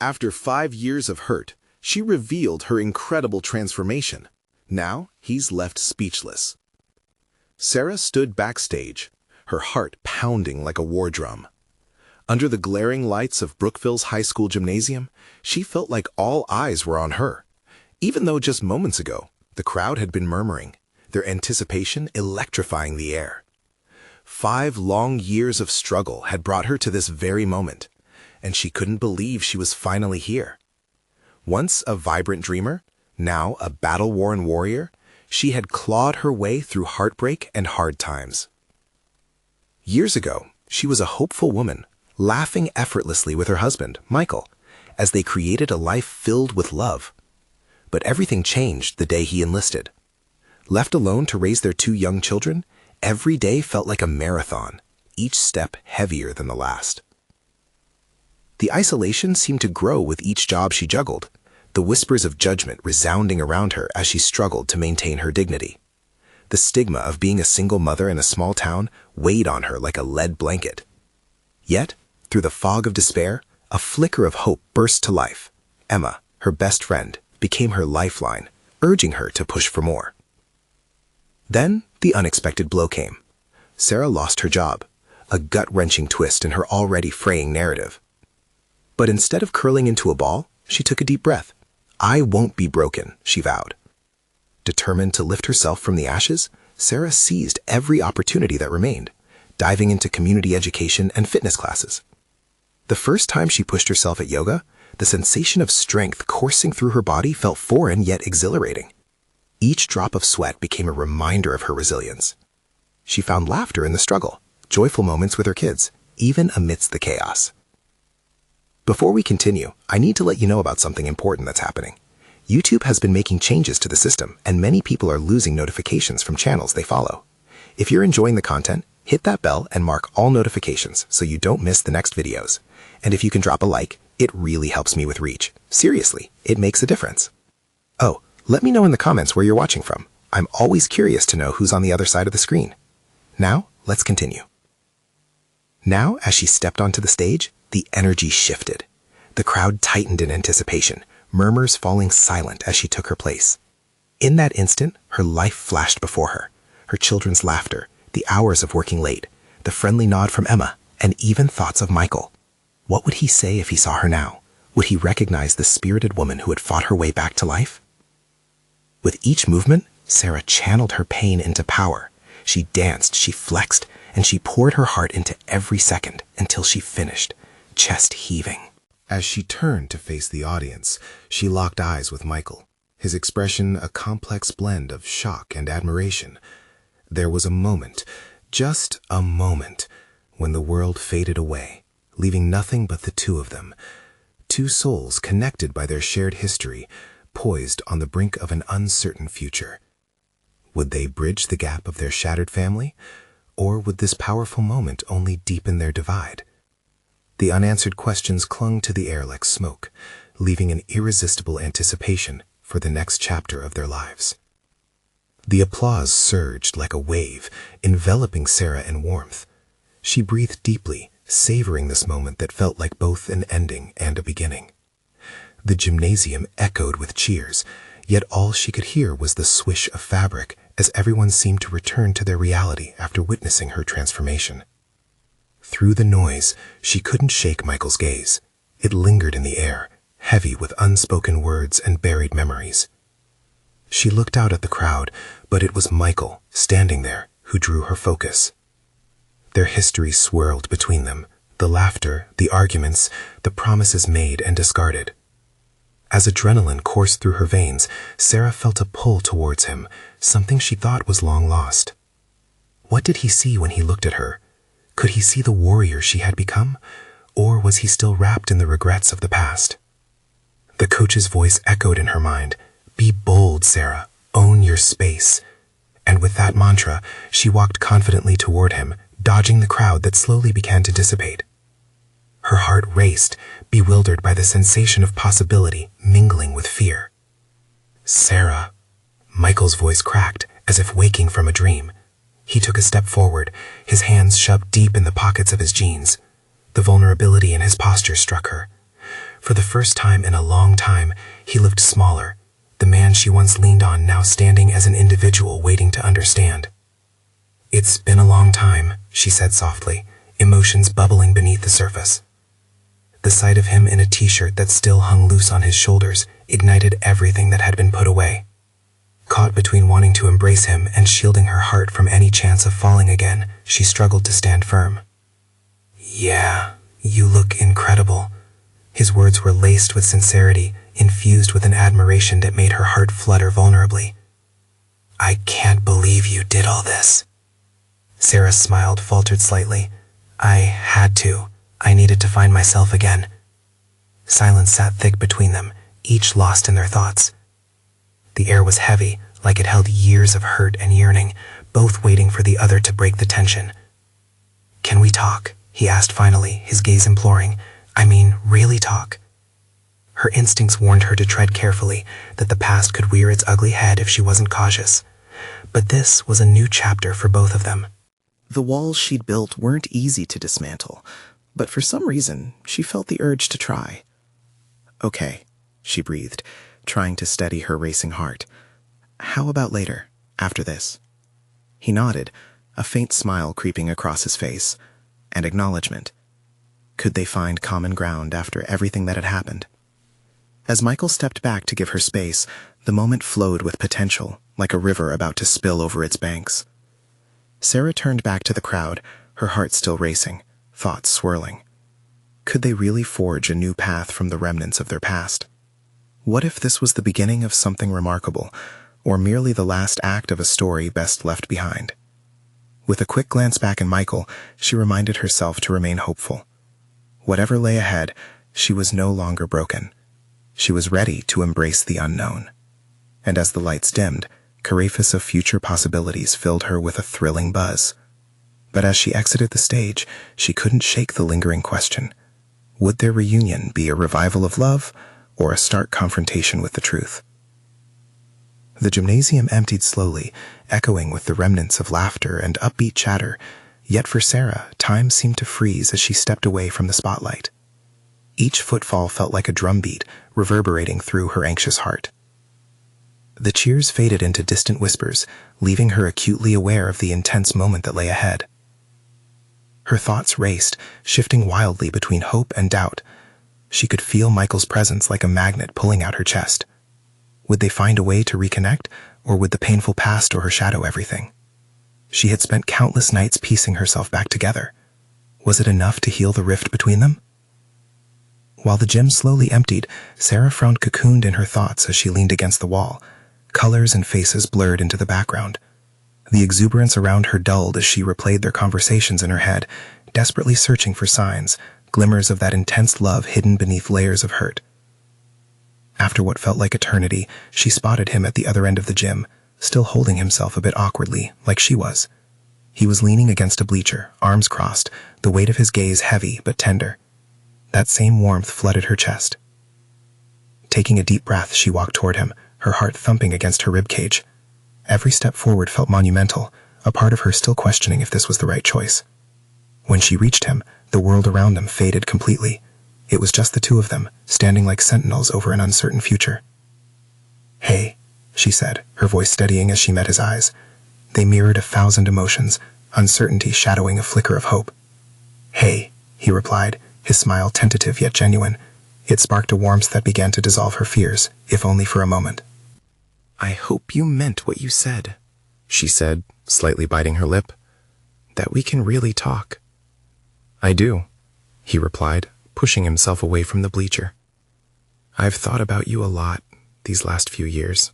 After 5 years of hurt, she revealed her incredible transformation. Now, he's left speechless. Sarah stood backstage, her heart pounding like a war drum. Under the glaring lights of Brookville's high school gymnasium, she felt like all eyes were on her, even though just moments ago, the crowd had been murmuring, their anticipation electrifying the air. 5 long years of struggle had brought her to this very moment, and she couldn't believe she was finally here. Once a vibrant dreamer, now a battle-worn warrior, she had clawed her way through heartbreak and hard times. Years ago, she was a hopeful woman, laughing effortlessly with her husband, Michael, as they created a life filled with love. But everything changed the day he enlisted. Left alone to raise their 2 young children, every day felt like a marathon, each step heavier than the last. The isolation seemed to grow with each job she juggled, the whispers of judgment resounding around her as she struggled to maintain her dignity. The stigma of being a single mother in a small town weighed on her like a lead blanket. Yet, through the fog of despair, a flicker of hope burst to life. Emma, her best friend, became her lifeline, urging her to push for more. Then, the unexpected blow came. Sarah lost her job, a gut-wrenching twist in her already fraying narrative. But instead of curling into a ball, she took a deep breath. "I won't be broken," she vowed. Determined to lift herself from the ashes, Sarah seized every opportunity that remained, diving into community education and fitness classes. The first time she pushed herself at yoga, the sensation of strength coursing through her body felt foreign yet exhilarating. Each drop of sweat became a reminder of her resilience. She found laughter in the struggle, joyful moments with her kids, even amidst the chaos. Before we continue, I need to let you know about something important that's happening. YouTube has been making changes to the system, and many people are losing notifications from channels they follow. If you're enjoying the content, hit that bell and mark all notifications so you don't miss the next videos. And if you can drop a like, it really helps me with reach. Seriously, it makes a difference. Oh, let me know in the comments where you're watching from. I'm always curious to know who's on the other side of the screen. Now, let's continue. Now, as she stepped onto the stage, the energy shifted. The crowd tightened in anticipation, murmurs falling silent as she took her place. In that instant, her life flashed before her. Her children's laughter, the hours of working late, the friendly nod from Emma, and even thoughts of Michael. What would he say if he saw her now? Would he recognize the spirited woman who had fought her way back to life? With each movement, Sarah channeled her pain into power. She danced, she flexed, and she poured her heart into every second until she finished, chest heaving. As she turned to face the audience, she locked eyes with Michael, his expression a complex blend of shock and admiration. There was a moment, just a moment, when the world faded away, leaving nothing but the 2 of them. 2 souls connected by their shared history, poised on the brink of an uncertain future. Would they bridge the gap of their shattered family, or would this powerful moment only deepen their divide? The unanswered questions clung to the air like smoke, leaving an irresistible anticipation for the next chapter of their lives. The applause surged like a wave, enveloping Sarah in warmth. She breathed deeply, savoring this moment that felt like both an ending and a beginning. The gymnasium echoed with cheers, yet all she could hear was the swish of fabric as everyone seemed to return to their reality after witnessing her transformation. Through the noise, she couldn't shake Michael's gaze. It lingered in the air, heavy with unspoken words and buried memories. She looked out at the crowd, but it was Michael, standing there, who drew her focus. Their history swirled between them, the laughter, the arguments, the promises made and discarded. As adrenaline coursed through her veins, Sarah felt a pull towards him, something she thought was long lost. What did he see when he looked at her? Could he see the warrior she had become, or was he still wrapped in the regrets of the past? The coach's voice echoed in her mind, "Be bold, Sarah. Own your space." And with that mantra, she walked confidently toward him, dodging the crowd that slowly began to dissipate. Her heart raced, bewildered by the sensation of possibility mingling with fear. "Sarah." Michael's voice cracked, as if waking from a dream. He took a step forward, his hands shoved deep in the pockets of his jeans. The vulnerability in his posture struck her. For the first time in a long time, he looked smaller, the man she once leaned on now standing as an individual waiting to understand. "It's been a long time," she said softly, emotions bubbling beneath the surface. The sight of him in a t-shirt that still hung loose on his shoulders ignited everything that had been put away. Caught between wanting to embrace him and shielding her heart from any chance of falling again, she struggled to stand firm. "Yeah, you look incredible." His words were laced with sincerity, infused with an admiration that made her heart flutter vulnerably. "I can't believe you did all this." Sarah smiled, faltered slightly. "I had to. I needed to find myself again." Silence sat thick between them, each lost in their thoughts. The air was heavy, like it held years of hurt and yearning, both waiting for the other to break the tension. "Can we talk?" he asked finally, his gaze imploring. "I mean, really talk." Her instincts warned her to tread carefully, that the past could rear its ugly head if she wasn't cautious. But this was a new chapter for both of them. The walls she'd built weren't easy to dismantle, but for some reason, she felt the urge to try. "Okay," she breathed, trying to steady her racing heart. "How about later, after this?" He nodded, a faint smile creeping across his face, and acknowledgement. Could they find common ground after everything that had happened? As Michael stepped back to give her space, the moment flowed with potential, like a river about to spill over its banks. Sarah turned back to the crowd, her heart still racing, thoughts swirling. Could they really forge a new path from the remnants of their past? What if this was the beginning of something remarkable, or merely the last act of a story best left behind? With a quick glance back at Michael, she reminded herself to remain hopeful. Whatever lay ahead, she was no longer broken. She was ready to embrace the unknown. And as the lights dimmed, carapace of future possibilities filled her with a thrilling buzz. But as she exited the stage, she couldn't shake the lingering question. Would their reunion be a revival of love, or a stark confrontation with the truth? The gymnasium emptied slowly, echoing with the remnants of laughter and upbeat chatter, yet for Sarah, time seemed to freeze as she stepped away from the spotlight. Each footfall felt like a drumbeat, reverberating through her anxious heart. The cheers faded into distant whispers, leaving her acutely aware of the intense moment that lay ahead. Her thoughts raced, shifting wildly between hope and doubt. She could feel Michael's presence like a magnet pulling out her chest. Would they find a way to reconnect, or would the painful past overshadow everything? She had spent countless nights piecing herself back together. Was it enough to heal the rift between them? While the gym slowly emptied, Sarah frowned cocooned in her thoughts as she leaned against the wall. Colors and faces blurred into the background. The exuberance around her dulled as she replayed their conversations in her head, desperately searching for signs, glimmers of that intense love hidden beneath layers of hurt. After what felt like eternity, she spotted him at the other end of the gym, still holding himself a bit awkwardly, like she was. He was leaning against a bleacher, arms crossed, the weight of his gaze heavy but tender. That same warmth flooded her chest. Taking a deep breath, she walked toward him, her heart thumping against her ribcage. Every step forward felt monumental, a part of her still questioning if this was the right choice. When she reached him, the world around them faded completely. It was just the two of them, standing like sentinels over an uncertain future. "Hey," she said, her voice steadying as she met his eyes. They mirrored 1,000 emotions, uncertainty shadowing a flicker of hope. "Hey," he replied, his smile tentative yet genuine. It sparked a warmth that began to dissolve her fears, if only for a moment. "I hope you meant what you said," she said, slightly biting her lip. "That we can really talk." "I do," he replied, pushing himself away from the bleacher. "I've thought about you a lot these last few years."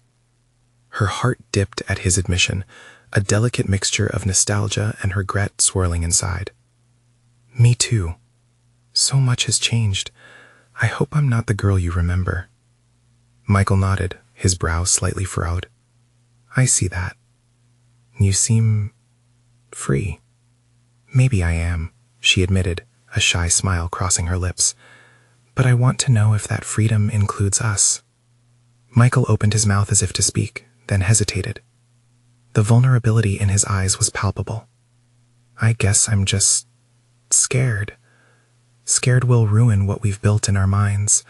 Her heart dipped at his admission, a delicate mixture of nostalgia and regret swirling inside. "Me too. So much has changed. I hope I'm not the girl you remember." Michael nodded, his brow slightly furrowed. "I see that. You seem free." "Maybe I am," she admitted, a shy smile crossing her lips. "But I want to know if that freedom includes us." Michael opened his mouth as if to speak, then hesitated. The vulnerability in his eyes was palpable. "I guess I'm just scared. Scared we'll ruin what we've built in our minds.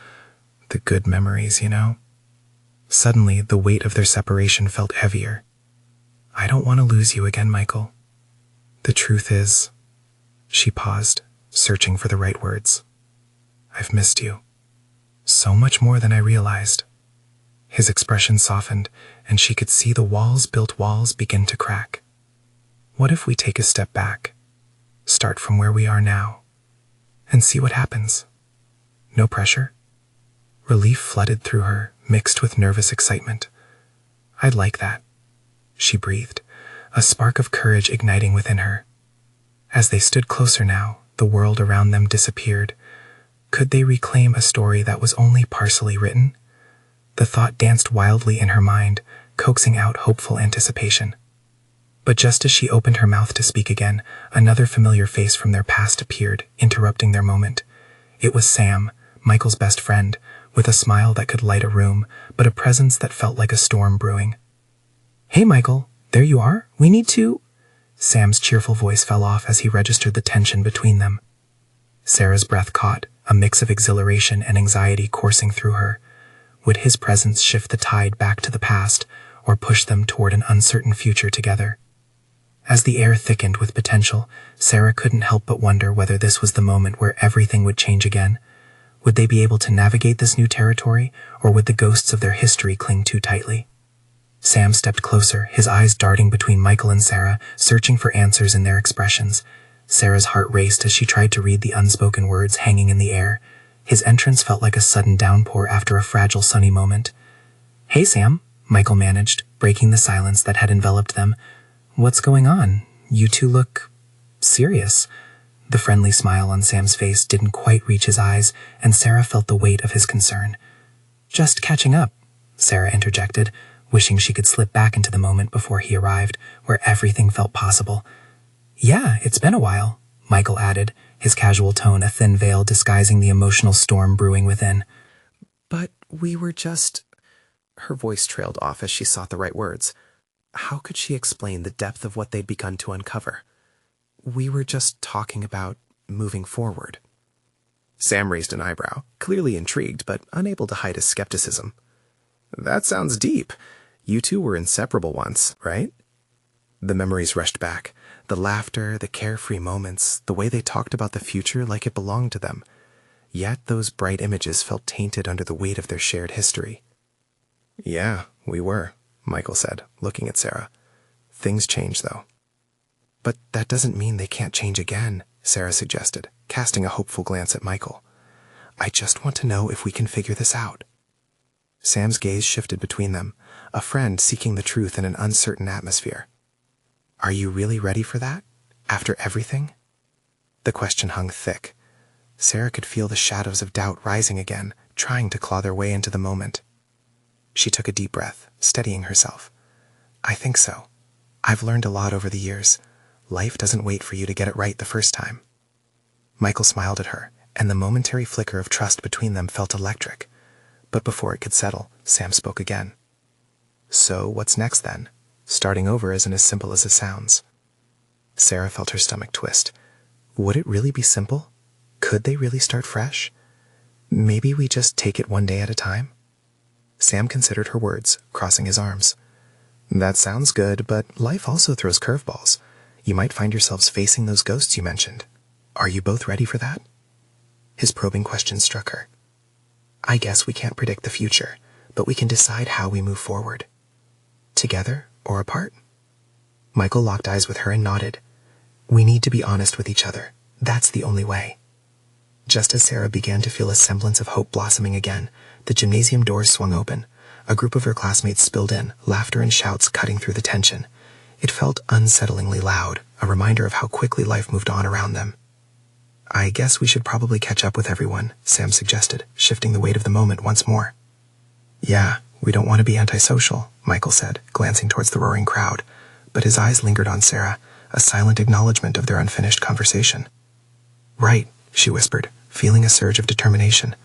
The good memories, you know? Suddenly, the weight of their separation felt heavier. I don't want to lose you again, Michael. The truth is... She paused, searching for the right words. I've missed you. So much more than I realized. His expression softened, and she could see the built walls begin to crack. What if we take a step back, start from where we are now, and see what happens? No pressure. Relief flooded through her, mixed with nervous excitement. I'd like that, she breathed, a spark of courage igniting within her. As they stood closer now, the world around them disappeared. Could they reclaim a story that was only partially written? The thought danced wildly in her mind, coaxing out hopeful anticipation. But just as she opened her mouth to speak again, another familiar face from their past appeared, interrupting their moment. It was Sam, Michael's best friend, with a smile that could light a room, but a presence that felt like a storm brewing. Hey, Michael, there you are. We need to... Sam's cheerful voice fell off as he registered the tension between them. Sarah's breath caught, a mix of exhilaration and anxiety coursing through her. Would his presence shift the tide back to the past, or push them toward an uncertain future together? As the air thickened with potential, Sarah couldn't help but wonder whether this was the moment where everything would change again. Would they be able to navigate this new territory, or would the ghosts of their history cling too tightly? Sam stepped closer, his eyes darting between Michael and Sarah, searching for answers in their expressions. Sarah's heart raced as she tried to read the unspoken words hanging in the air. His entrance felt like a sudden downpour after a fragile sunny moment. Hey, Sam, Michael managed, breaking the silence that had enveloped them. What's going on? You two look... serious. The friendly smile on Sam's face didn't quite reach his eyes, and Sarah felt the weight of his concern. Just catching up, Sarah interjected, wishing she could slip back into the moment before he arrived, where everything felt possible. Yeah, it's been a while, Michael added, his casual tone a thin veil disguising the emotional storm brewing within. But we were just... Her voice trailed off as she sought the right words. How could she explain the depth of what they'd begun to uncover? We were just talking about moving forward. Sam raised an eyebrow, clearly intrigued but unable to hide his skepticism. That sounds deep. You two were inseparable once, right? The memories rushed back. The laughter, the carefree moments, the way they talked about the future like it belonged to them. Yet those bright images felt tainted under the weight of their shared history. Yeah, we were, Michael said, looking at Sarah. Things change, though. But that doesn't mean they can't change again, Sarah suggested, casting a hopeful glance at Michael. I just want to know if we can figure this out. Sam's gaze shifted between them, a friend seeking the truth in an uncertain atmosphere. Are you really ready for that? After everything? The question hung thick. Sarah could feel the shadows of doubt rising again, trying to claw their way into the moment. She took a deep breath, steadying herself. I think so. I've learned a lot over the years. Life doesn't wait for you to get it right the first time. Michael smiled at her, and the momentary flicker of trust between them felt electric. But before it could settle, Sam spoke again. So what's next then? Starting over isn't as simple as it sounds. Sarah felt her stomach twist. Would it really be simple? Could they really start fresh? Maybe we just take it one day at a time? Sam considered her words, crossing his arms. That sounds good, but life also throws curveballs. You might find yourselves facing those ghosts you mentioned. Are you both ready for that? His probing question struck her. I guess we can't predict the future, but we can decide how we move forward. Together or apart? Michael locked eyes with her and nodded. We need to be honest with each other. That's the only way. Just as Sarah began to feel a semblance of hope blossoming again, the gymnasium doors swung open. A group of her classmates spilled in, laughter and shouts cutting through the tension. It felt unsettlingly loud, a reminder of how quickly life moved on around them. I guess we should probably catch up with everyone, Sam suggested, shifting the weight of the moment once more. Yeah, we don't want to be antisocial, Michael said, glancing towards the roaring crowd, but his eyes lingered on Sarah, a silent acknowledgement of their unfinished conversation. Right, she whispered, feeling a surge of determination.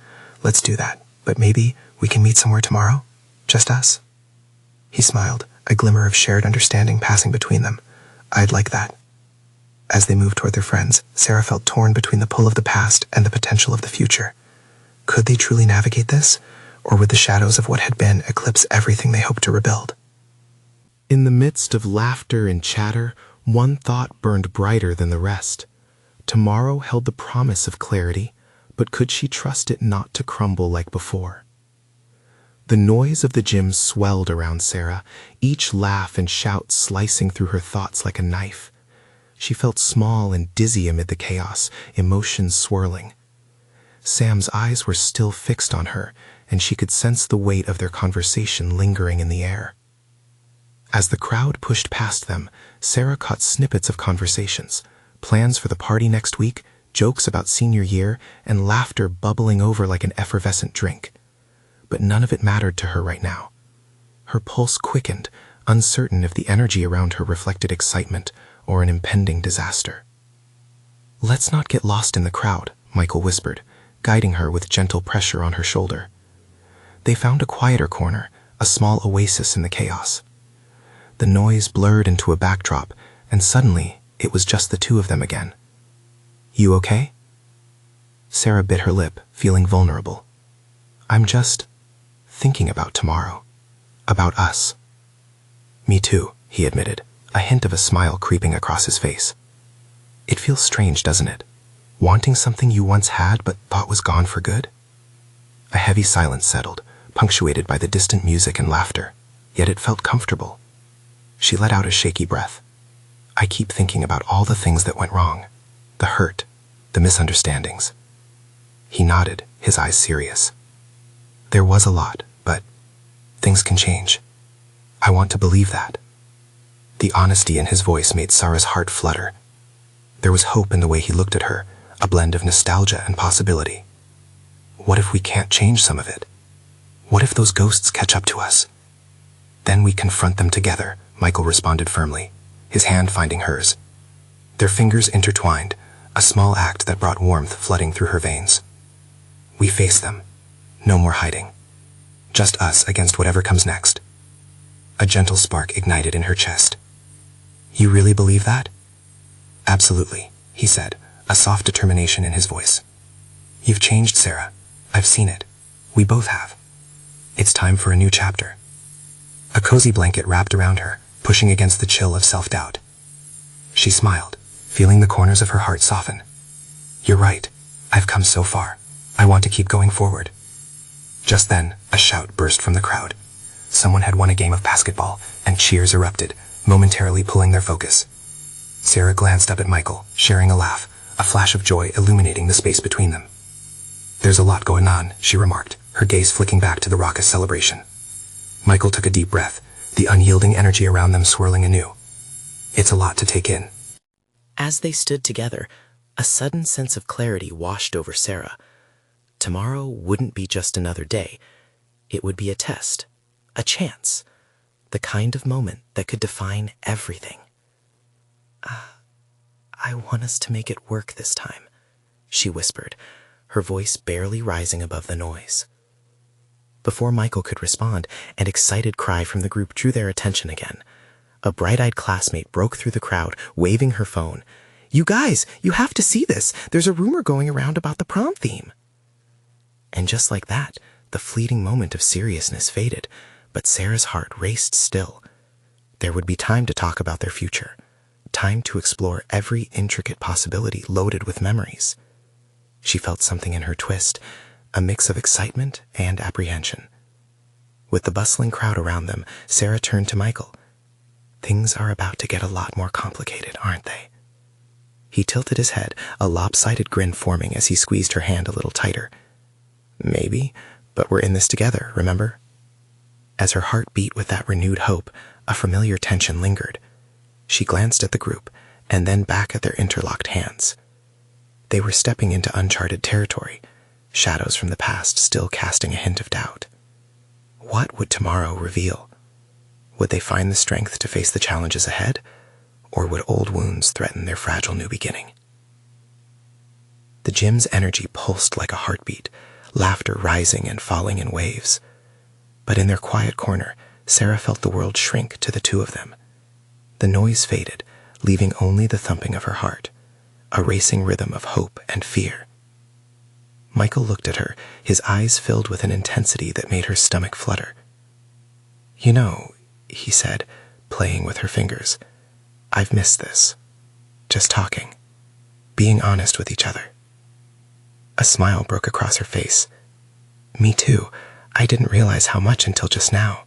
Let's do that, but maybe we can meet somewhere tomorrow? Just us? He smiled, a glimmer of shared understanding passing between them. I'd like that. As they moved toward their friends, Sarah felt torn between the pull of the past and the potential of the future. Could they truly navigate this, or would the shadows of what had been eclipse everything they hoped to rebuild? In the midst of laughter and chatter, one thought burned brighter than the rest. Tomorrow held the promise of clarity, but could she trust it not to crumble like before? The noise of the gym swelled around Sarah, each laugh and shout slicing through her thoughts like a knife. She felt small and dizzy amid the chaos, emotions swirling. Sam's eyes were still fixed on her, and she could sense the weight of their conversation lingering in the air. As the crowd pushed past them, Sarah caught snippets of conversations, plans for the party next week, jokes about senior year, and laughter bubbling over like an effervescent drink. But none of it mattered to her right now. Her pulse quickened, uncertain if the energy around her reflected excitement or an impending disaster. "Let's not get lost in the crowd," Michael whispered, guiding her with gentle pressure on her shoulder. They found a quieter corner, a small oasis in the chaos. The noise blurred into a backdrop, and suddenly it was just the two of them again. "You okay?" Sarah bit her lip, feeling vulnerable. "I'm just thinking about tomorrow. About us." "Me too," he admitted, a hint of a smile creeping across his face. "It feels strange, doesn't it? Wanting something you once had but thought was gone for good?" A heavy silence settled, punctuated by the distant music and laughter, yet it felt comfortable. She let out a shaky breath. "I keep thinking about all the things that went wrong. The hurt, the misunderstandings." He nodded, his eyes serious. "There was a lot, but things can change. I want to believe that." The honesty in his voice made Sarah's heart flutter. There was hope in the way he looked at her, a blend of nostalgia and possibility. What if we can't change some of it? What if those ghosts catch up to us? "Then we confront them together," Michael responded firmly, his hand finding hers. Their fingers intertwined, a small act that brought warmth flooding through her veins. "We face them. No more hiding. Just us against whatever comes next." A gentle spark ignited in her chest. "You really believe that?" "Absolutely," he said, a soft determination in his voice. "You've changed, Sarah. I've seen it. We both have. It's time for a new chapter." A cozy blanket wrapped around her, pushing against the chill of self-doubt. She smiled, feeling the corners of her heart soften. "You're right. I've come so far. I want to keep going forward." Just then, a shout burst from the crowd. Someone had won a game of basketball, and cheers erupted, momentarily pulling their focus. Sarah glanced up at Michael, sharing a laugh, a flash of joy illuminating the space between them. "There's a lot going on," she remarked, her gaze flicking back to the raucous celebration. Michael took a deep breath, the unyielding energy around them swirling anew. "It's a lot to take in." As they stood together, a sudden sense of clarity washed over Sarah. Tomorrow wouldn't be just another day. It would be a test, a chance, the kind of moment that could define everything. I want us to make it work this time," she whispered, her voice barely rising above the noise. Before Michael could respond, an excited cry from the group drew their attention again. A bright-eyed classmate broke through the crowd, waving her phone. "You guys, you have to see this. There's a rumor going around about the prom theme." And just like that, the fleeting moment of seriousness faded, but Sarah's heart raced still. There would be time to talk about their future, time to explore every intricate possibility loaded with memories. She felt something in her twist, a mix of excitement and apprehension. With the bustling crowd around them, Sarah turned to Michael. "Things are about to get a lot more complicated, aren't they?" He tilted his head, a lopsided grin forming as he squeezed her hand a little tighter. "Maybe, but we're in this together, remember?" As her heart beat with that renewed hope, a familiar tension lingered. She glanced at the group, and then back at their interlocked hands. They were stepping into uncharted territory, shadows from the past still casting a hint of doubt. What would tomorrow reveal? Would they find the strength to face the challenges ahead, or would old wounds threaten their fragile new beginning? The gym's energy pulsed like a heartbeat, laughter rising and falling in waves. But in their quiet corner, Sarah felt the world shrink to the two of them. The noise faded, leaving only the thumping of her heart, a racing rhythm of hope and fear. Michael looked at her, his eyes filled with an intensity that made her stomach flutter. "You know," he said, playing with her fingers, "I've missed this. Just talking. Being honest with each other." A smile broke across her face. "Me too. I didn't realize how much until just now."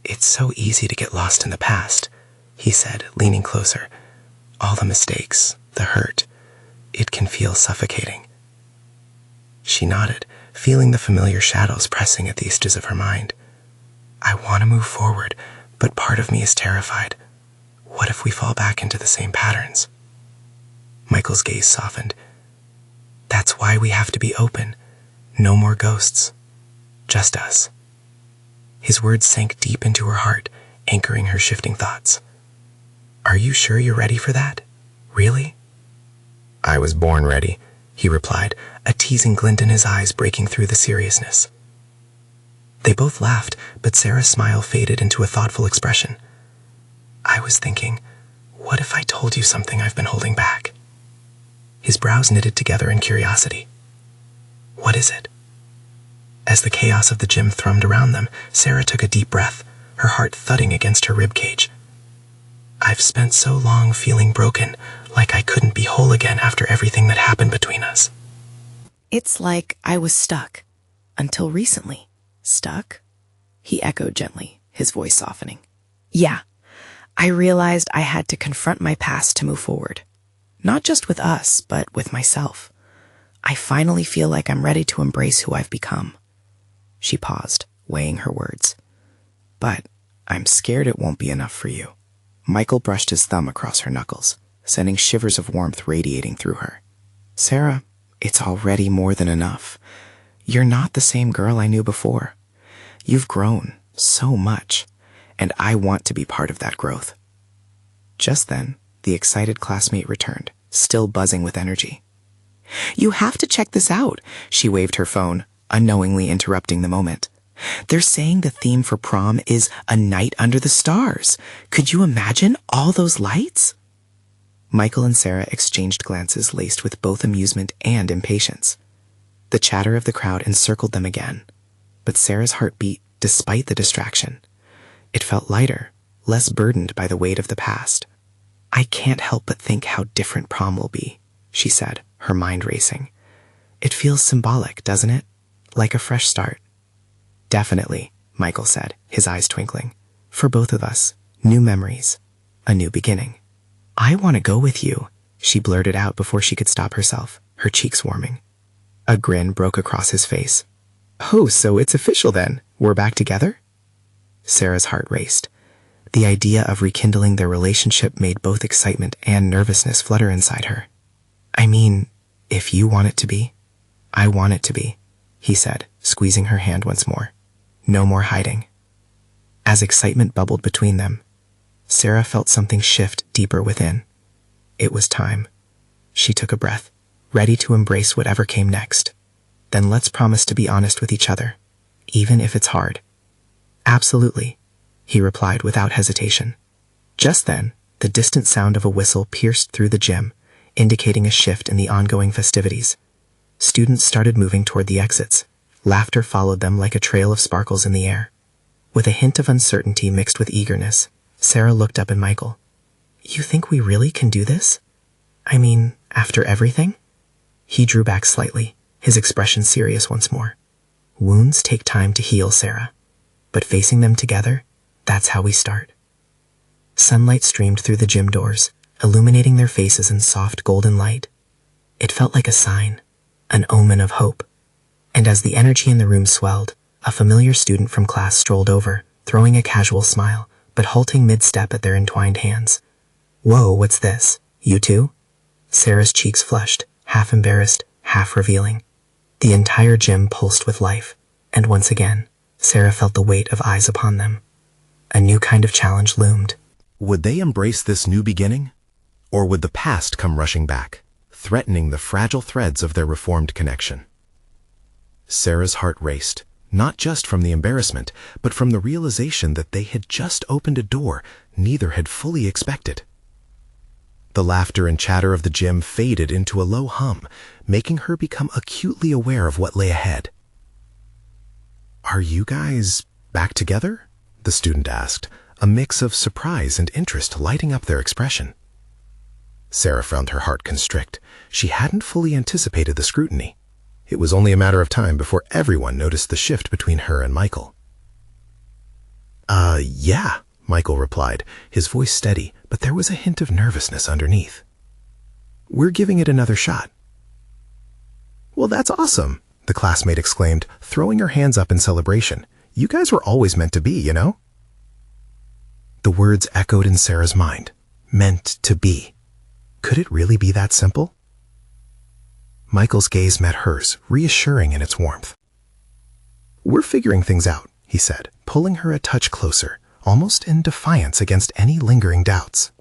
"It's so easy to get lost in the past," he said, leaning closer. "All the mistakes, the hurt. It can feel suffocating." She nodded, feeling the familiar shadows pressing at the edges of her mind. "I want to move forward, but part of me is terrified. What if we fall back into the same patterns?" Michael's gaze softened. "That's why we have to be open. No more ghosts. Just us." His words sank deep into her heart, anchoring her shifting thoughts. "Are you sure you're ready for that? Really?" "I was born ready," he replied, a teasing glint in his eyes breaking through the seriousness. They both laughed, but Sarah's smile faded into a thoughtful expression. "I was thinking, what if I told you something I've been holding back?" His brows knitted together in curiosity. "What is it?" As the chaos of the gym thrummed around them, Sarah took a deep breath, her heart thudding against her ribcage. "I've spent so long feeling broken, like I couldn't be whole again after everything that happened between us." "It's like I was stuck. Until recently." "Stuck?" he echoed gently, his voice softening. "Yeah. I realized I had to confront my past to move forward. Not just with us, but with myself. I finally feel like I'm ready to embrace who I've become." She paused, weighing her words. "But I'm scared it won't be enough for you." Michael brushed his thumb across her knuckles, sending shivers of warmth radiating through her. "Sarah, it's already more than enough. You're not the same girl I knew before. You've grown so much, and I want to be part of that growth." Just then, the excited classmate returned, still buzzing with energy. "You have to check this out," she waved her phone, unknowingly interrupting the moment. "They're saying the theme for prom is a night under the stars. Could you imagine all those lights?" Michael and Sarah exchanged glances laced with both amusement and impatience. The chatter of the crowd encircled them again, but Sarah's heart beat despite the distraction. It felt lighter, less burdened by the weight of the past. "I can't help but think how different prom will be," she said, her mind racing. "It feels symbolic, doesn't it? Like a fresh start." "Definitely," Michael said, his eyes twinkling. "For both of us, new memories, a new beginning." "I want to go with you," she blurted out before she could stop herself, her cheeks warming. A grin broke across his face. "Oh, so it's official then? We're back together?" Sarah's heart raced. The idea of rekindling their relationship made both excitement and nervousness flutter inside her. "I mean, if you want it to be, I want it to be," he said, squeezing her hand once more. No more hiding. As excitement bubbled between them, Sarah felt something shift deeper within. It was time. She took a breath, ready to embrace whatever came next. "Then let's promise to be honest with each other, even if it's hard." "Absolutely," he replied without hesitation. Just then, the distant sound of a whistle pierced through the gym, indicating a shift in the ongoing festivities. Students started moving toward the exits. Laughter followed them like a trail of sparkles in the air. With a hint of uncertainty mixed with eagerness, Sarah looked up at Michael. "You think we really can do this? I mean, after everything?" He drew back slightly, his expression serious once more. "Wounds take time to heal, Sarah. But facing them together, that's how we start." Sunlight streamed through the gym doors, illuminating their faces in soft golden light. It felt like a sign, an omen of hope. And as the energy in the room swelled, a familiar student from class strolled over, throwing a casual smile, but halting mid-step at their entwined hands. "Whoa, what's this? You too?" Sarah's cheeks flushed, half embarrassed, half revealing. The entire gym pulsed with life, and once again, Sarah felt the weight of eyes upon them. A new kind of challenge loomed. Would they embrace this new beginning? Or would the past come rushing back, threatening the fragile threads of their reformed connection? Sarah's heart raced, not just from the embarrassment, but from the realization that they had just opened a door neither had fully expected. The laughter and chatter of the gym faded into a low hum, making her become acutely aware of what lay ahead. "Are you guys back together?" the student asked, a mix of surprise and interest lighting up their expression. Sarah found her heart constrict. She hadn't fully anticipated the scrutiny. It was only a matter of time before everyone noticed the shift between her and Michael. Yeah, Michael replied, his voice steady, but there was a hint of nervousness underneath. "We're giving it another shot." "Well, that's awesome," the classmate exclaimed, throwing her hands up in celebration. "You guys were always meant to be, you know?" The words echoed in Sarah's mind. Meant to be. Could it really be that simple? Michael's gaze met hers, reassuring in its warmth. "We're figuring things out," he said, pulling her a touch closer, almost in defiance against any lingering doubts.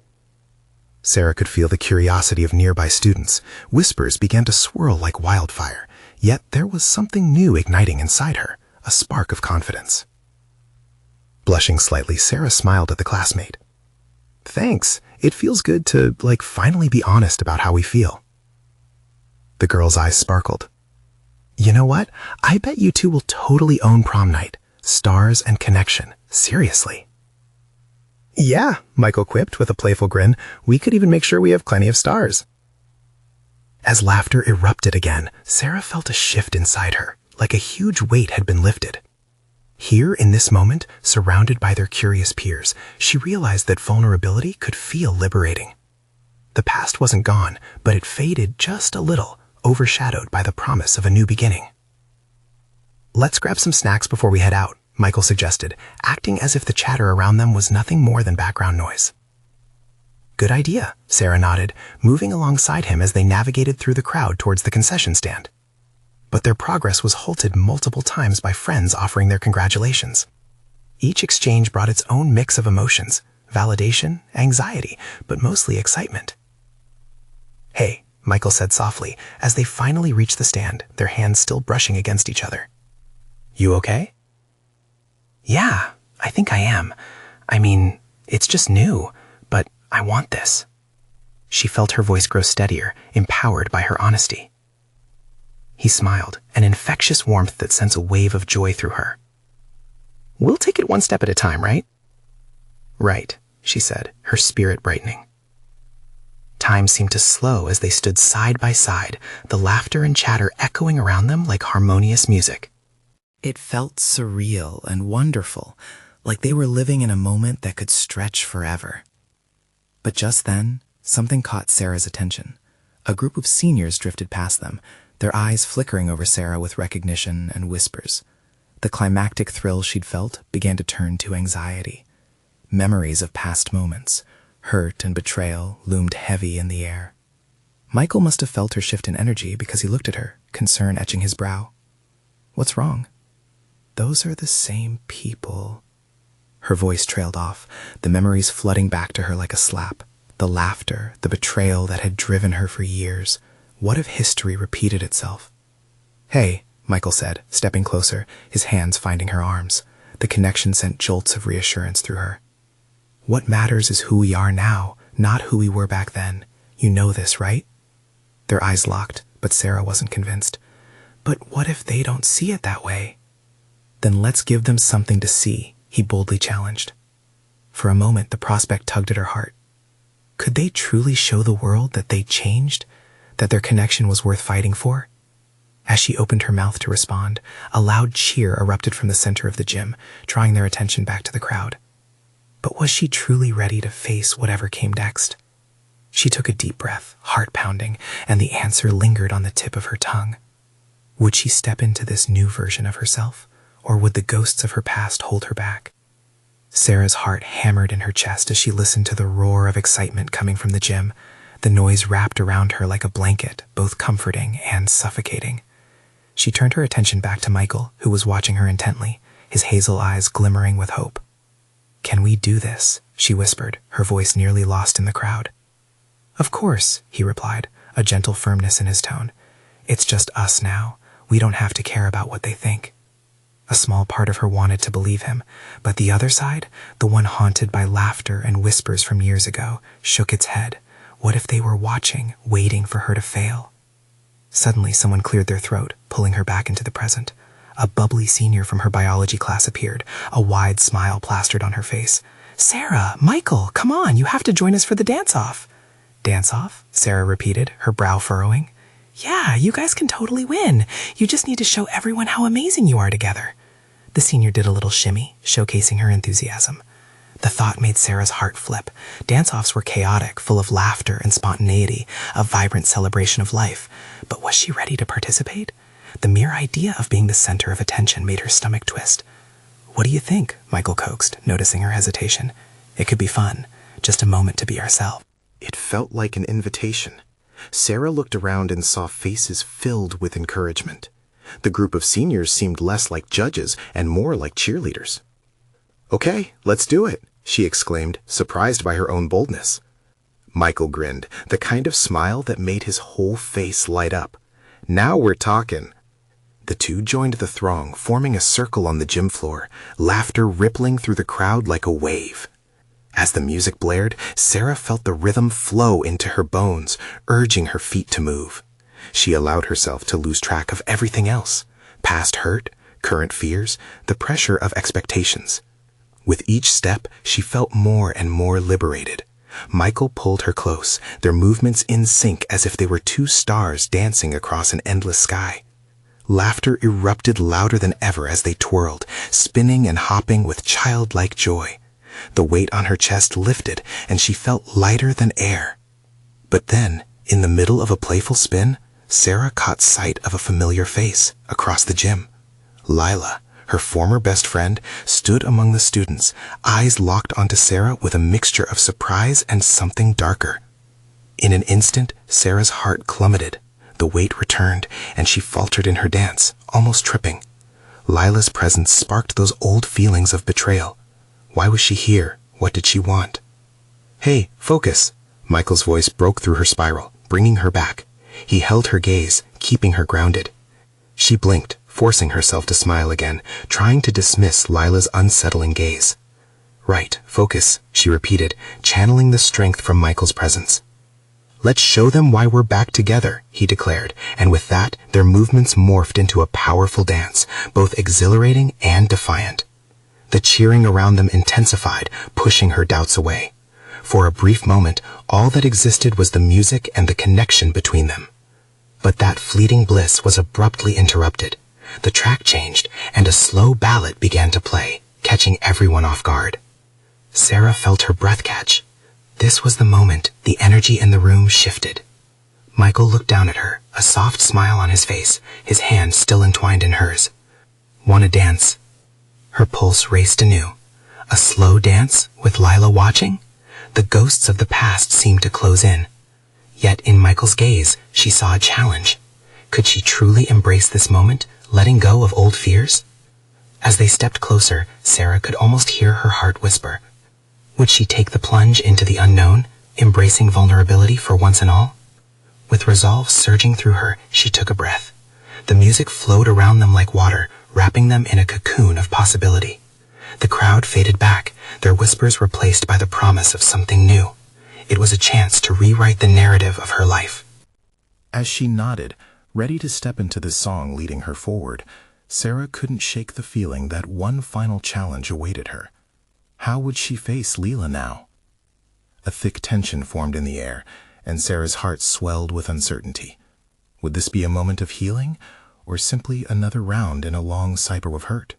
Sarah could feel the curiosity of nearby students. Whispers began to swirl like wildfire, yet there was something new igniting inside her, a spark of confidence. Blushing slightly, Sarah smiled at the classmate. "Thanks. It feels good to, finally be honest about how we feel." The girl's eyes sparkled. "You know what? I bet you two will totally own prom night. Stars and connection. Seriously." "Yeah," Michael quipped with a playful grin. "We could even make sure we have plenty of stars." As laughter erupted again, Sarah felt a shift inside her, like a huge weight had been lifted. Here, in this moment, surrounded by their curious peers, she realized that vulnerability could feel liberating. The past wasn't gone, but it faded just a little, overshadowed by the promise of a new beginning. "Let's grab some snacks before we head out," Michael suggested, acting as if the chatter around them was nothing more than background noise. "Good idea," Sarah nodded, moving alongside him as they navigated through the crowd towards the concession stand. But their progress was halted multiple times by friends offering their congratulations. Each exchange brought its own mix of emotions, validation, anxiety, but mostly excitement. "Hey," Michael said softly, as they finally reached the stand, their hands still brushing against each other. "You okay?" "Yeah, I think I am. I mean, it's just new, but I want this." She felt her voice grow steadier, empowered by her honesty. He smiled, an infectious warmth that sent a wave of joy through her. "We'll take it one step at a time, right?" "Right," she said, her spirit brightening. Time seemed to slow as they stood side by side, the laughter and chatter echoing around them like harmonious music. It felt surreal and wonderful, like they were living in a moment that could stretch forever. But just then, something caught Sarah's attention. A group of seniors drifted past them, their eyes flickering over Sarah with recognition and whispers. The climactic thrill she'd felt began to turn to anxiety. Memories of past moments, hurt and betrayal, loomed heavy in the air. Michael must have felt her shift in energy because he looked at her, concern etching his brow. "What's wrong?" "Those are the same people." Her voice trailed off, the memories flooding back to her like a slap. The laughter, the betrayal that had driven her for years. What if history repeated itself? "Hey," Michael said, stepping closer, his hands finding her arms. The connection sent jolts of reassurance through her. "What matters is who we are now, not who we were back then. You know this, right?" Their eyes locked, but Sarah wasn't convinced. "But what if they don't see it that way?" "Then let's give them something to see," he boldly challenged. For a moment, the prospect tugged at her heart. Could they truly show the world that they'd changed, that their connection was worth fighting for? As she opened her mouth to respond, a loud cheer erupted from the center of the gym, drawing their attention back to the crowd. But was she truly ready to face whatever came next? She took a deep breath, heart pounding, and the answer lingered on the tip of her tongue. Would she step into this new version of herself, or would the ghosts of her past hold her back? Sarah's heart hammered in her chest as she listened to the roar of excitement coming from the gym. The noise wrapped around her like a blanket, both comforting and suffocating. She turned her attention back to Michael, who was watching her intently, his hazel eyes glimmering with hope. "Can we do this?" she whispered, her voice nearly lost in the crowd. "Of course," he replied, a gentle firmness in his tone. "It's just us now. We don't have to care about what they think." A small part of her wanted to believe him, but the other side, the one haunted by laughter and whispers from years ago, shook its head, What if they were watching, waiting for her to fail? Suddenly, someone cleared their throat, pulling her back into the present. A bubbly senior from her biology class appeared, a wide smile plastered on her face. "Sarah, Michael, come on, you have to join us for the dance-off." "Dance-off?" Sarah repeated, her brow furrowing. "Yeah, you guys can totally win. You just need to show everyone how amazing you are together." The senior did a little shimmy, showcasing her enthusiasm. The thought made Sarah's heart flip. Dance-offs were chaotic, full of laughter and spontaneity, a vibrant celebration of life. But was she ready to participate? The mere idea of being the center of attention made her stomach twist. "What do you think?" Michael coaxed, noticing her hesitation. "It could be fun, just a moment to be ourselves." It felt like an invitation. Sarah looked around and saw faces filled with encouragement. The group of seniors seemed less like judges and more like cheerleaders. "Okay, let's do it," she exclaimed, surprised by her own boldness. Michael grinned, the kind of smile that made his whole face light up. "Now we're talking." The two joined the throng, forming a circle on the gym floor, laughter rippling through the crowd like a wave. As the music blared, Sarah felt the rhythm flow into her bones, urging her feet to move. She allowed herself to lose track of everything else: past hurt, current fears, the pressure of expectations. With each step, she felt more and more liberated. Michael pulled her close, their movements in sync as if they were two stars dancing across an endless sky. Laughter erupted louder than ever as they twirled, spinning and hopping with childlike joy. The weight on her chest lifted, and she felt lighter than air. But then, in the middle of a playful spin, Sarah caught sight of a familiar face across the gym. Lila, her former best friend, stood among the students, eyes locked onto Sarah with a mixture of surprise and something darker. In an instant, Sarah's heart plummeted. The weight returned, and she faltered in her dance, almost tripping. Lila's presence sparked those old feelings of betrayal. Why was she here? What did she want? "Hey, focus!" Michael's voice broke through her spiral, bringing her back. He held her gaze, keeping her grounded. She blinked, forcing herself to smile again, trying to dismiss Lila's unsettling gaze. "Right, focus," she repeated, channeling the strength from Michael's presence. "Let's show them why we're back together," he declared, and with that, their movements morphed into a powerful dance, both exhilarating and defiant. The cheering around them intensified, pushing her doubts away. For a brief moment, all that existed was the music and the connection between them. But that fleeting bliss was abruptly interrupted. The track changed, and a slow ballad began to play, catching everyone off guard. Sarah felt her breath catch. This was the moment the energy in the room shifted. Michael looked down at her, a soft smile on his face, his hand still entwined in hers. "Wanna dance?" Her pulse raced anew. A slow dance, with Lila watching? The ghosts of the past seemed to close in. Yet in Michael's gaze, she saw a challenge. Could she truly embrace this moment, letting go of old fears? As they stepped closer, Sarah could almost hear her heart whisper. Would she take the plunge into the unknown, embracing vulnerability for once and all? With resolve surging through her, she took a breath. The music flowed around them like water, wrapping them in a cocoon of possibility. The crowd faded back, their whispers replaced by the promise of something new. It was a chance to rewrite the narrative of her life. As she nodded, ready to step into the song leading her forward, Sarah couldn't shake the feeling that one final challenge awaited her. How would she face Leela now? A thick tension formed in the air, and Sarah's heart swelled with uncertainty. Would this be a moment of healing, or simply another round in a long cycle of hurt?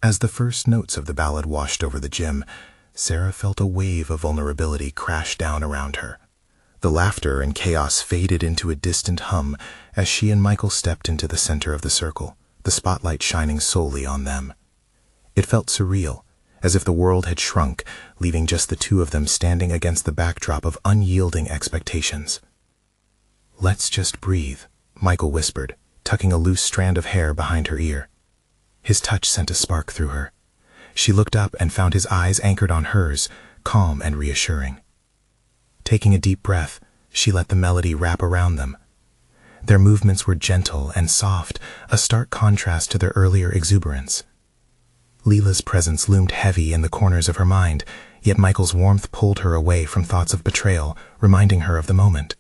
As the first notes of the ballad washed over the gym, Sarah felt a wave of vulnerability crash down around her. The laughter and chaos faded into a distant hum as she and Michael stepped into the center of the circle, the spotlight shining solely on them. It felt surreal, as if the world had shrunk, leaving just the two of them standing against the backdrop of unyielding expectations. "Let's just breathe," Michael whispered, tucking a loose strand of hair behind her ear. His touch sent a spark through her. She looked up and found his eyes anchored on hers, calm and reassuring. Taking a deep breath, she let the melody wrap around them. Their movements were gentle and soft, a stark contrast to their earlier exuberance. Leela's presence loomed heavy in the corners of her mind, yet Michael's warmth pulled her away from thoughts of betrayal, reminding her of the moment.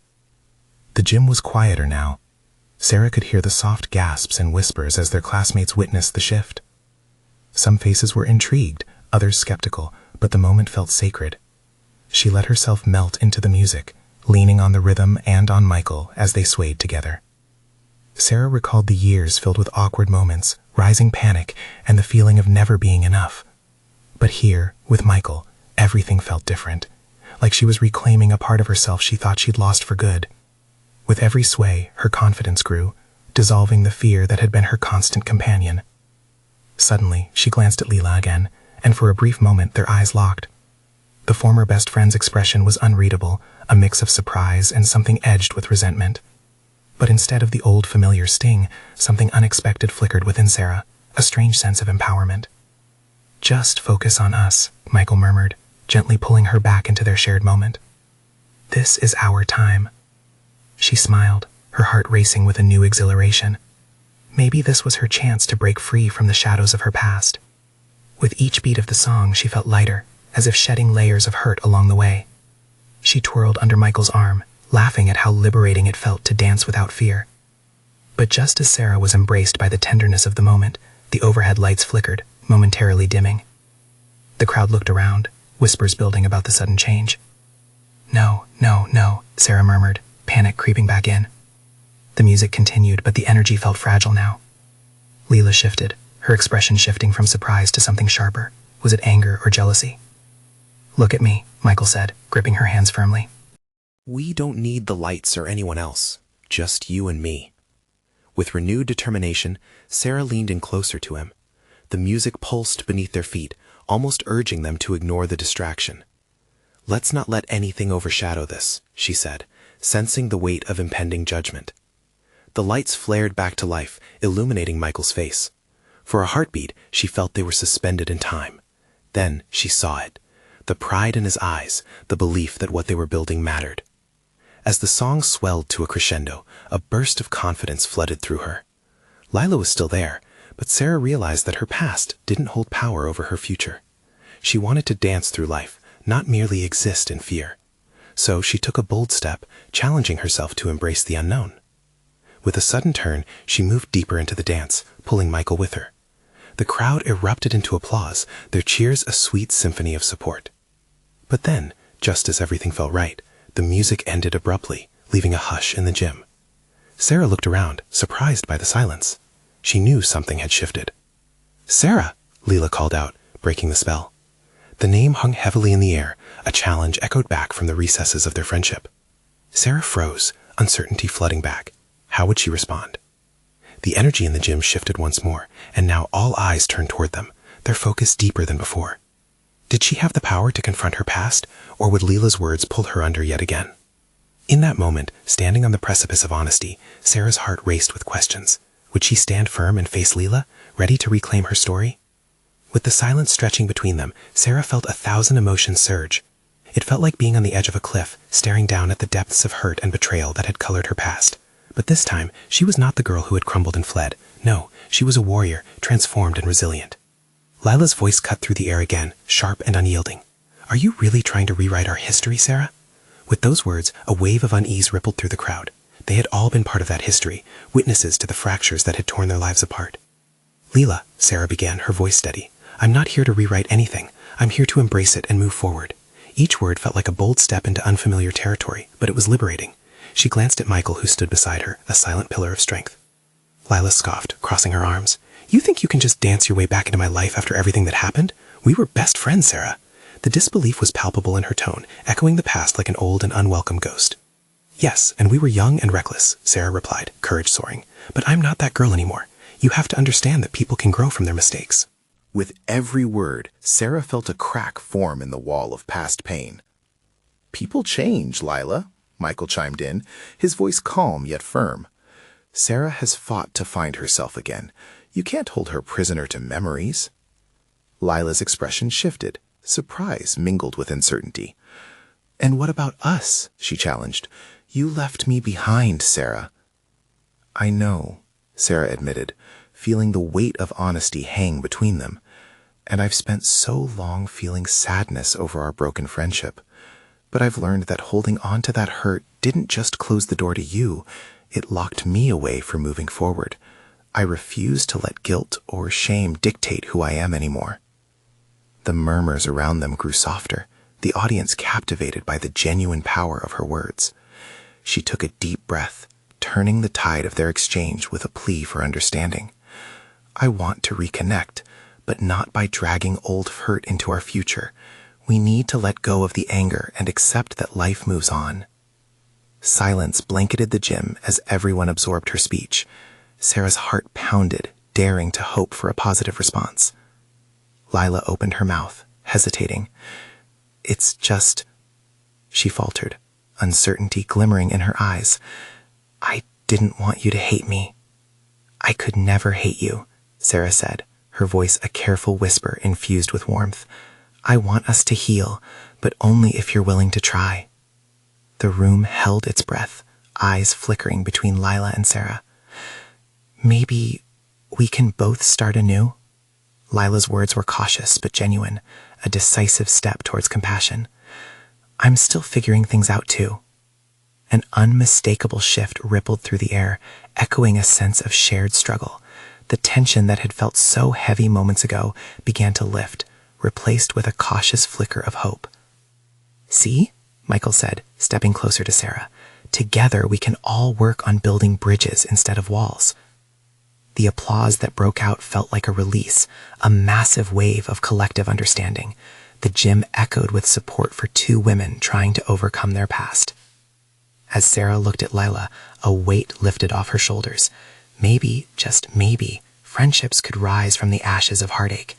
The gym was quieter now. Sarah could hear the soft gasps and whispers as their classmates witnessed the shift. Some faces were intrigued, others skeptical, but the moment felt sacred. She let herself melt into the music, leaning on the rhythm and on Michael as they swayed together. Sarah recalled the years filled with awkward moments, rising panic, and the feeling of never being enough. But here, with Michael, everything felt different, like she was reclaiming a part of herself she thought she'd lost for good. With every sway, her confidence grew, dissolving the fear that had been her constant companion. Suddenly, she glanced at Leela again, and for a brief moment their eyes locked. The former best friend's expression was unreadable, a mix of surprise and something edged with resentment. But instead of the old familiar sting, something unexpected flickered within Sarah, a strange sense of empowerment. "Just focus on us," Michael murmured, gently pulling her back into their shared moment. "This is our time." She smiled, her heart racing with a new exhilaration. Maybe this was her chance to break free from the shadows of her past. With each beat of the song, she felt lighter, as if shedding layers of hurt along the way. She twirled under Michael's arm, laughing at how liberating it felt to dance without fear. But just as Sarah was embraced by the tenderness of the moment, the overhead lights flickered, momentarily dimming. The crowd looked around, whispers building about the sudden change. "No, no, no," Sarah murmured, panic creeping back in. The music continued, but the energy felt fragile now. Leela shifted, her expression shifting from surprise to something sharper. Was it anger or jealousy? "Look at me," Michael said, gripping her hands firmly. We don't need the lights or anyone else, just you and me. With renewed determination, Sarah leaned in closer to him. The music pulsed beneath their feet, almost urging them to ignore the distraction. "Let's not let anything overshadow this," she said, sensing the weight of impending judgment. The lights flared back to life, illuminating Michael's face. For a heartbeat, she felt they were suspended in time. Then she saw it. The pride in his eyes, the belief that what they were building mattered. As the song swelled to a crescendo, a burst of confidence flooded through her. Lila was still there, but Sarah realized that her past didn't hold power over her future. She wanted to dance through life, not merely exist in fear. So she took a bold step, challenging herself to embrace the unknown. With a sudden turn, she moved deeper into the dance, pulling Michael with her. The crowd erupted into applause, their cheers a sweet symphony of support. But then, just as everything felt right, the music ended abruptly, leaving a hush in the gym. Sarah looked around, surprised by the silence. She knew something had shifted. "Sarah!" Leela called out, breaking the spell. The name hung heavily in the air, a challenge echoed back from the recesses of their friendship. Sarah froze, uncertainty flooding back. How would she respond? The energy in the gym shifted once more, and now all eyes turned toward them, their focus deeper than before. Did she have the power to confront her past, or would Leela's words pull her under yet again? In that moment, standing on the precipice of honesty, Sarah's heart raced with questions. Would she stand firm and face Leela, ready to reclaim her story? With the silence stretching between them, Sarah felt 1,000 emotions surge. It felt like being on the edge of a cliff, staring down at the depths of hurt and betrayal that had colored her past. But this time, she was not the girl who had crumbled and fled. No, she was a warrior, transformed and resilient. Lila's voice cut through the air again, sharp and unyielding. "Are you really trying to rewrite our history, Sarah?" With those words, a wave of unease rippled through the crowd. They had all been part of that history, witnesses to the fractures that had torn their lives apart. "Leela," Sarah began, her voice steady, "I'm not here to rewrite anything. I'm here to embrace it and move forward." Each word felt like a bold step into unfamiliar territory, but it was liberating. She glanced at Michael, who stood beside her, a silent pillar of strength. Lila scoffed, crossing her arms. "You think you can just dance your way back into my life after everything that happened? We were best friends, Sarah." The disbelief was palpable in her tone, echoing the past like an old and unwelcome ghost. "Yes, and we were young and reckless," Sarah replied, courage soaring. "But I'm not that girl anymore. You have to understand that people can grow from their mistakes." With every word, Sarah felt a crack form in the wall of past pain. "People change, Lila," Michael chimed in, his voice calm yet firm. "Sarah has fought to find herself again. You can't hold her prisoner to memories." Lila's expression shifted, surprise mingled with uncertainty. "And what about us?" she challenged. "You left me behind, Sarah." "I know," Sarah admitted, feeling the weight of honesty hang between them. and I've spent so long feeling sadness over our broken friendship. But I've learned that holding on to that hurt didn't just close the door to you, it locked me away from moving forward. I refuse to let guilt or shame dictate who I am anymore." The murmurs around them grew softer, the audience captivated by the genuine power of her words. She took a deep breath, turning the tide of their exchange with a plea for understanding. "I want to reconnect, but not by dragging old hurt into our future. We need to let go of the anger and accept that life moves on." Silence blanketed the gym as everyone absorbed her speech. Sarah's heart pounded, daring to hope for a positive response. Lila opened her mouth, hesitating. "It's just," she faltered, uncertainty glimmering in her eyes. "I didn't want you to hate me." "I could never hate you," Sarah said, her voice a careful whisper infused with warmth. "I want us to heal, but only if you're willing to try." The room held its breath, eyes flickering between Lila and Sarah. "Maybe we can both start anew?" Lila's words were cautious but genuine, a decisive step towards compassion. "I'm still figuring things out too." An unmistakable shift rippled through the air, echoing a sense of shared struggle. The tension that had felt so heavy moments ago began to lift, replaced with a cautious flicker of hope. "See?" Michael said, stepping closer to Sarah. "Together we can all work on building bridges instead of walls." The applause that broke out felt like a release, a massive wave of collective understanding. The gym echoed with support for two women trying to overcome their past. As Sarah looked at Lila, a weight lifted off her shoulders. Maybe, just maybe, friendships could rise from the ashes of heartache.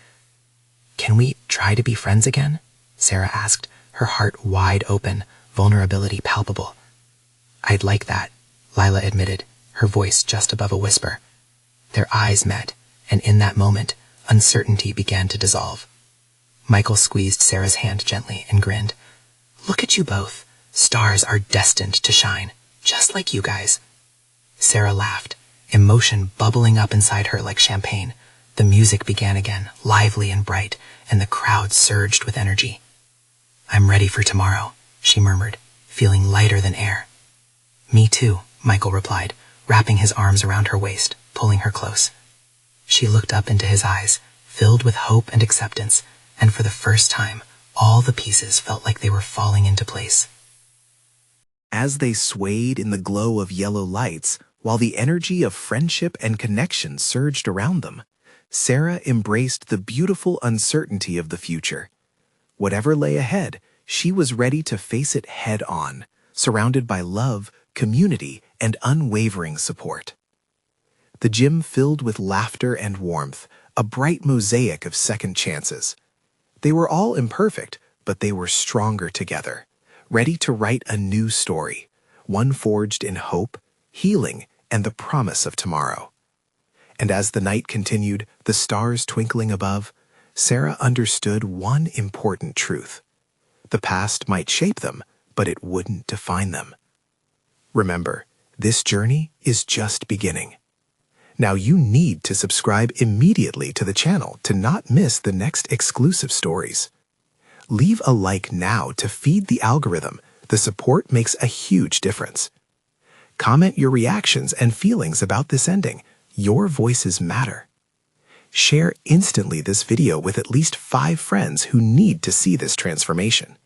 "Can we try to be friends again?" Sarah asked, her heart wide open, vulnerability palpable. "I'd like that," Lila admitted, her voice just above a whisper. Their eyes met, and in that moment, uncertainty began to dissolve. Michael squeezed Sarah's hand gently and grinned. "Look at you both. Stars are destined to shine, just like you guys." Sarah laughed, emotion bubbling up inside her like champagne. The music began again, lively and bright, and the crowd surged with energy. "I'm ready for tomorrow," she murmured, feeling lighter than air. "Me too," Michael replied, wrapping his arms around her waist, pulling her close. She looked up into his eyes, filled with hope and acceptance, and for the first time, all the pieces felt like they were falling into place. As they swayed in the glow of yellow lights, while the energy of friendship and connection surged around them, Sarah embraced the beautiful uncertainty of the future. Whatever lay ahead, she was ready to face it head on, surrounded by love, community, and unwavering support. The gym filled with laughter and warmth, a bright mosaic of second chances. They were all imperfect, but they were stronger together, ready to write a new story, one forged in hope, healing, and the promise of tomorrow. And as the night continued, the stars twinkling above, Sarah understood one important truth. The past might shape them, but it wouldn't define them. Remember, this journey is just beginning. Now you need to subscribe immediately to the channel to not miss the next exclusive stories. Leave a like now to feed the algorithm. The support makes a huge difference. Comment your reactions and feelings about this ending. Your voices matter. Share instantly this video with at least 5 friends who need to see this transformation.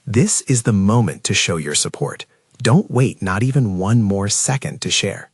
This is the moment to show your support. Don't wait not even one more second to share.